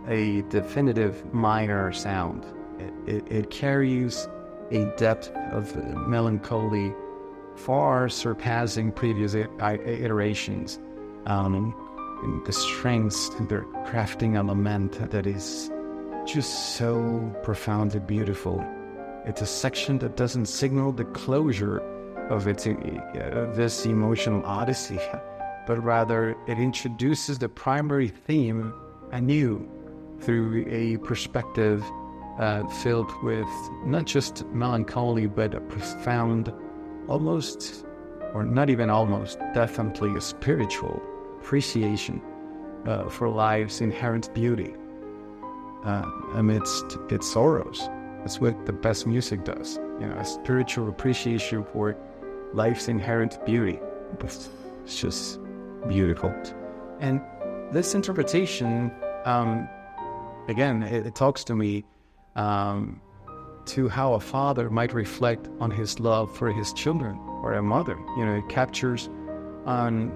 a definitive minor sound. It carries a depth of melancholy far surpassing previous iterations. And the strengths they're crafting a lament that is just so profoundly beautiful. It's a section that doesn't signal the closure of this emotional odyssey, but rather it introduces the primary theme anew through a perspective filled with not just melancholy, but a profound, almost, or not even almost, definitely a spiritual appreciation for life's inherent beauty amidst its sorrows. That's what the best music does. A spiritual appreciation for life's inherent beauty. It's just beautiful. And this interpretation, again, it talks to me to how a father might reflect on his love for his children, or a mother. It captures on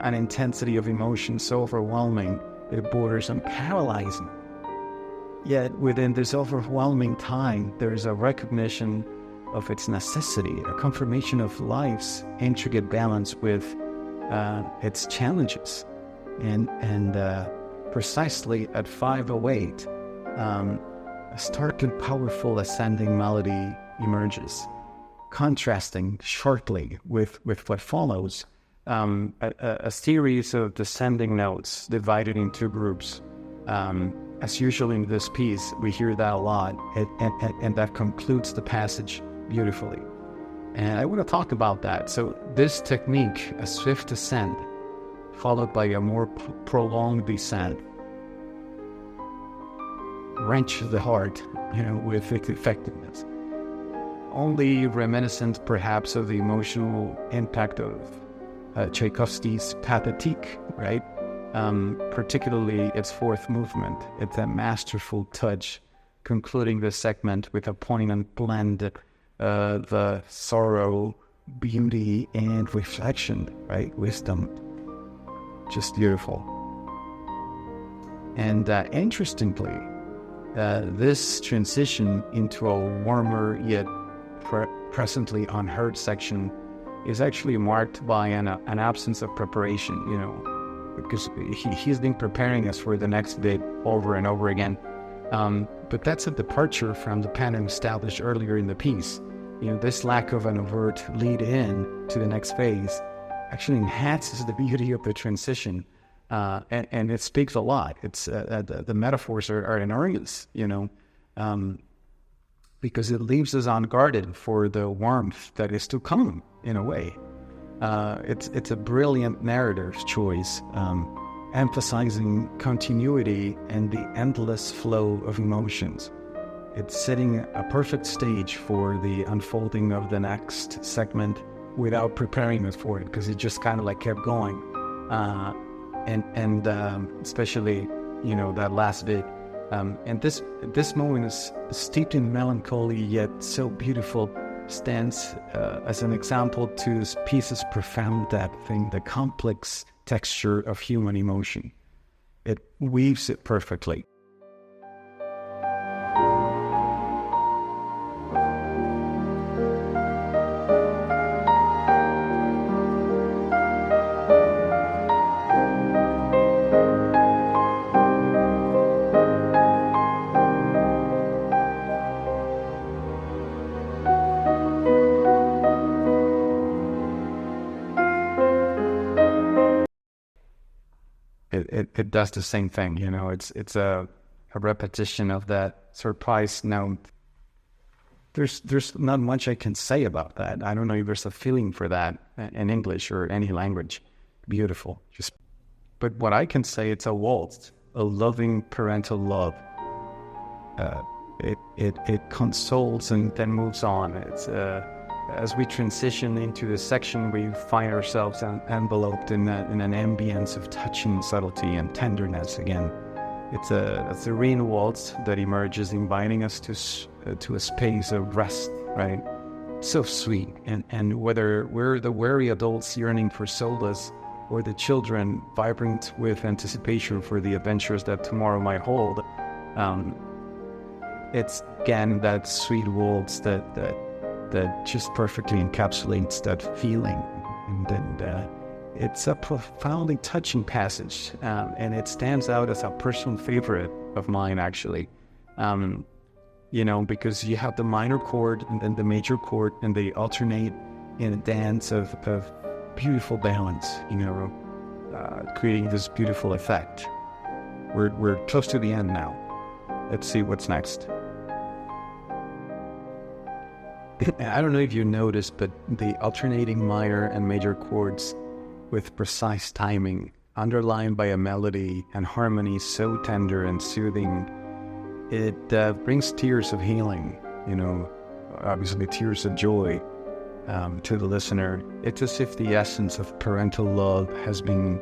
an intensity of emotion so overwhelming it borders on paralyzing. Yet within this overwhelming time, there is a recognition of its necessity, a confirmation of life's intricate balance with its challenges. And precisely at 5:08, a stark and powerful ascending melody emerges, contrasting sharply with what follows. A series of descending notes divided into groups. As usual in this piece, we hear that a lot, and that concludes the passage beautifully. And I want to talk about that. So this technique, a swift ascent, followed by a more prolonged descent, wrenches the heart, with its effectiveness. Only reminiscent, perhaps, of the emotional impact of Tchaikovsky's Pathétique, right? Particularly its fourth movement. It's a masterful touch, concluding the segment with a poignant blend of the sorrow, beauty, and reflection, right? Wisdom. Just beautiful. And interestingly, this transition into a warmer yet presently unheard section is actually marked by an absence of preparation, because he's been preparing us for the next bit over and over again. But that's a departure from the pattern established earlier in the piece. This lack of an overt lead in to the next phase actually enhances the beauty of the transition, and it speaks a lot. It's the metaphors are enormous, because it leaves us unguarded for the warmth that is to come. In a way, it's a brilliant narrator's choice, emphasizing continuity and the endless flow of emotions. It's setting a perfect stage for the unfolding of the next segment without preparing us for it, because it just kind of like kept going, and especially that last bit, and this moment is steeped in melancholy yet so beautiful, stands as an example to this piece's profound depth in the complex texture of human emotion. It weaves it perfectly. It does the same thing, it's a repetition of that surprise note. There's not much I can say about that. I don't know if there's a feeling for that in English or any language. Beautiful. But what I can say, it's a waltz, a loving parental love. It consoles and then moves on. It's as we transition into this section, we find ourselves enveloped in an ambience of touching subtlety and tenderness again. It's a serene waltz that emerges, inviting us to a space of rest, right? So sweet. And whether we're the weary adults yearning for solace, or the children vibrant with anticipation for the adventures that tomorrow might hold, it's again that sweet waltz that just perfectly encapsulates that feeling, and it's a profoundly touching passage, and it stands out as a personal favorite of mine, actually, because you have the minor chord and then the major chord, and they alternate in a dance of beautiful balance, creating this beautiful effect. We're close to the end now. Let's see what's next. I don't know if you noticed, but the alternating minor and major chords with precise timing, underlined by a melody and harmony so tender and soothing, it brings tears of healing, obviously tears of joy to the listener. It's as if the essence of parental love has been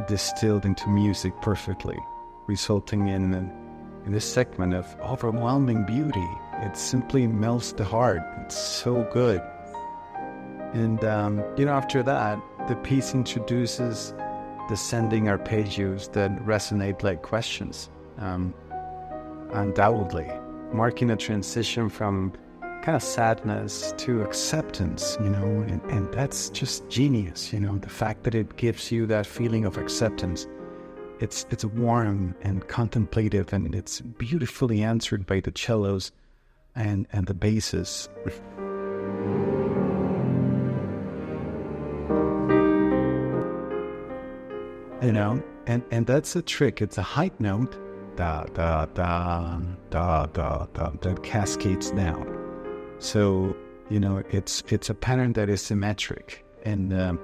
distilled into music perfectly, resulting in this segment of overwhelming beauty. It simply melts the heart. It's so good. And, after that, the piece introduces descending arpeggios that resonate like questions, undoubtedly, marking a transition from kind of sadness to acceptance, and that's just genius, the fact that it gives you that feeling of acceptance. It's warm and contemplative, and it's beautifully answered by the cellos and the basses. And that's a trick. It's a high note, da da da da da da, that cascades down. So it's a pattern that is symmetric, and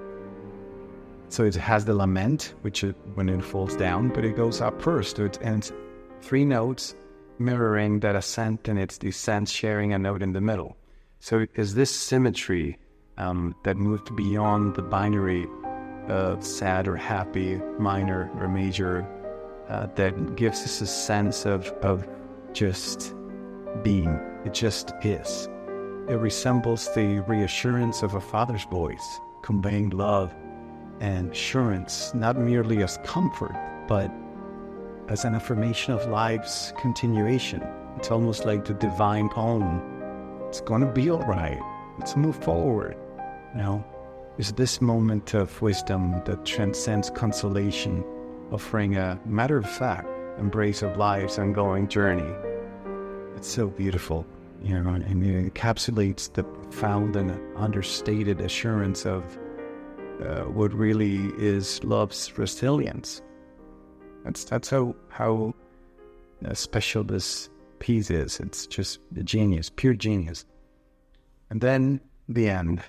so it has the lament, which when it falls down, but it goes up first. So it ends 3 notes mirroring that ascent, and its descent sharing a note in the middle. So it is this symmetry that moved beyond the binary of sad or happy, minor or major, that gives us a sense of just being. It just is. It resembles the reassurance of a father's voice, conveying love and assurance, not merely as comfort, but as an affirmation of life's continuation. It's almost like the divine poem. It's going to be all right. Let's move forward. is this moment of wisdom that transcends consolation, offering a matter-of-fact embrace of life's ongoing journey. It's so beautiful, and it encapsulates the profound and understated assurance of what really is love's resilience. That's how special this piece is. It's just a genius, pure genius. And then the end.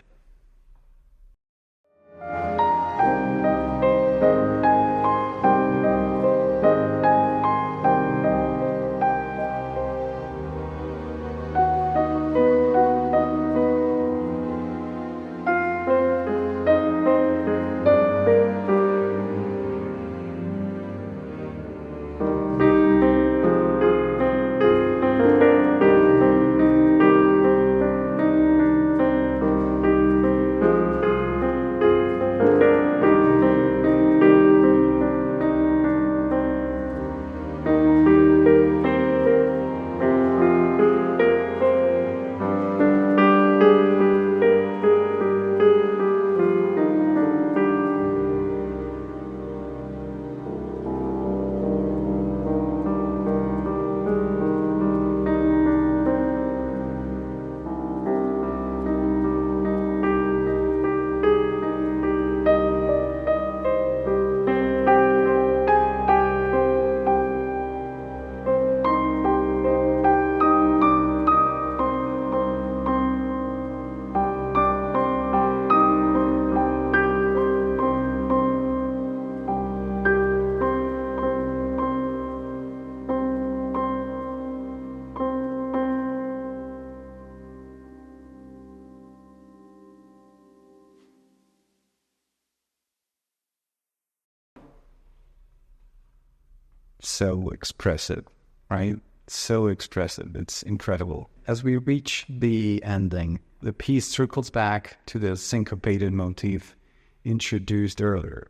So expressive, right? So expressive. It's incredible. As we reach the ending, the piece circles back to the syncopated motif introduced earlier,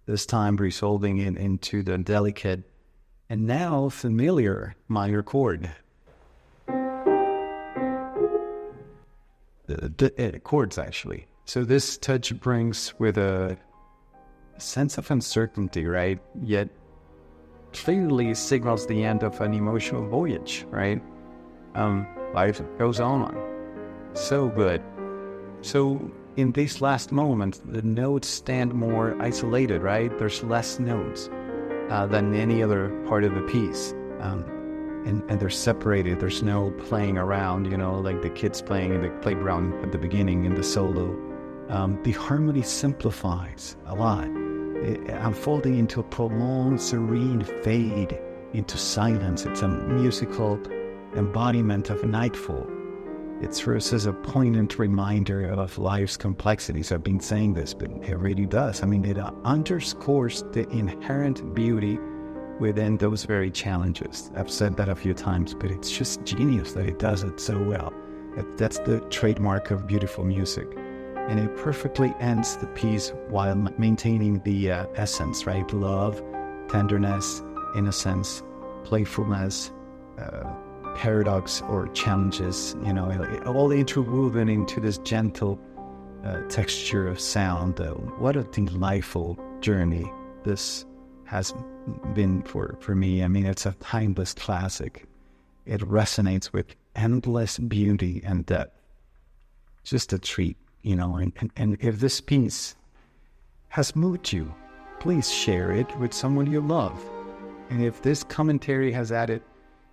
this time resolving it into the delicate and now familiar minor chord. The chords, actually. So this touch brings with a sense of uncertainty, right? Yet clearly signals the end of an emotional voyage, right? Life goes on. So good. So in these last moments, the notes stand more isolated, right? There's less notes than any other part of the piece. And they're separated. There's no playing around, like the kids playing in the playground at the beginning in the solo. The harmony simplifies a lot, unfolding into a prolonged, serene fade into silence. It's a musical embodiment of nightfall. It serves as a poignant reminder of life's complexities. I've been saying this, but it really does. I mean, it underscores the inherent beauty within those very challenges. I've said that a few times, but it's just genius that it does it so well. That's the trademark of beautiful music. And it perfectly ends the piece while maintaining the essence, right? Love, tenderness, innocence, playfulness, paradox or challenges, all interwoven into this gentle texture of sound. What a delightful journey this has been for me. I mean, it's a timeless classic. It resonates with endless beauty and depth. Just a treat, and if this piece has moved you, please share it with someone you love. And if this commentary has added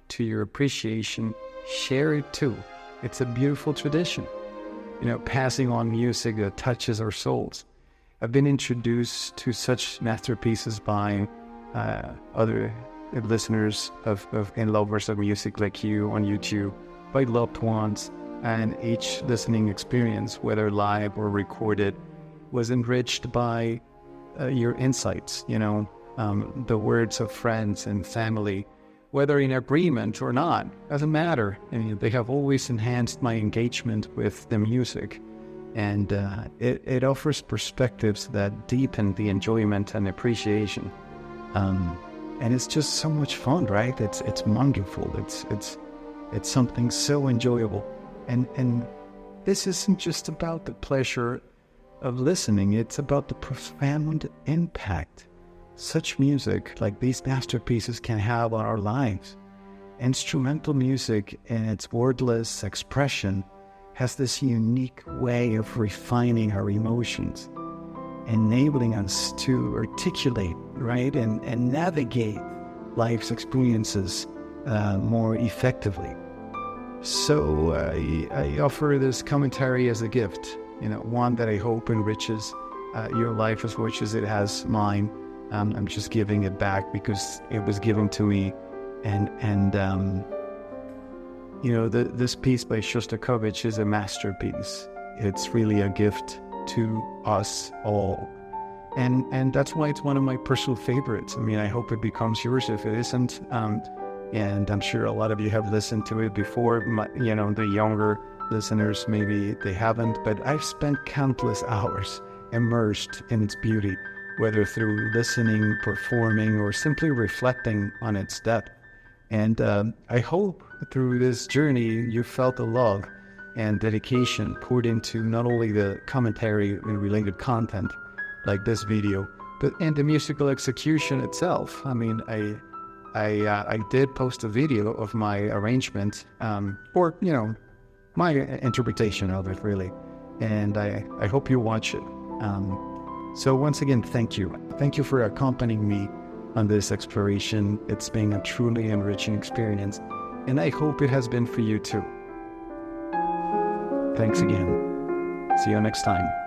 to your appreciation, share it too. It's a beautiful tradition, passing on music that touches our souls. I've been introduced to such masterpieces by other listeners and lovers of music like you on YouTube, by loved ones, and each listening experience, whether live or recorded, was enriched by your insights, the words of friends and family, whether in agreement or not, doesn't matter. I mean, they have always enhanced my engagement with the music, and it offers perspectives that deepen the enjoyment and appreciation. And it's just so much fun, right? It's wonderful. It's something so enjoyable, and this isn't just about the pleasure of listening. It's about the profound impact such music like these masterpieces can have on our lives. Instrumental music in its wordless expression has this unique way of refining our emotions, enabling us to articulate, right, and navigate life's experiences more effectively. So I offer this commentary as a gift, one that I hope enriches your life as much as it has mine. I'm just giving it back because it was given to me, and this piece by Shostakovich is a masterpiece. It's really a gift to us all, and that's why it's one of my personal favorites. I mean, I hope it becomes yours if it isn't. And I'm sure a lot of you have listened to it before. The younger listeners, maybe they haven't, but I've spent countless hours immersed in its beauty, whether through listening, performing, or simply reflecting on its depth. And I hope through this journey you felt the love and dedication poured into not only the commentary and related content, like this video, but and the musical execution itself. I mean, I did post a video of my arrangement, or my interpretation of it, really, and I hope you watch it. So once again, thank you for accompanying me on this exploration. It's been a truly enriching experience, and I hope it has been for you too. Thanks again. See you next time.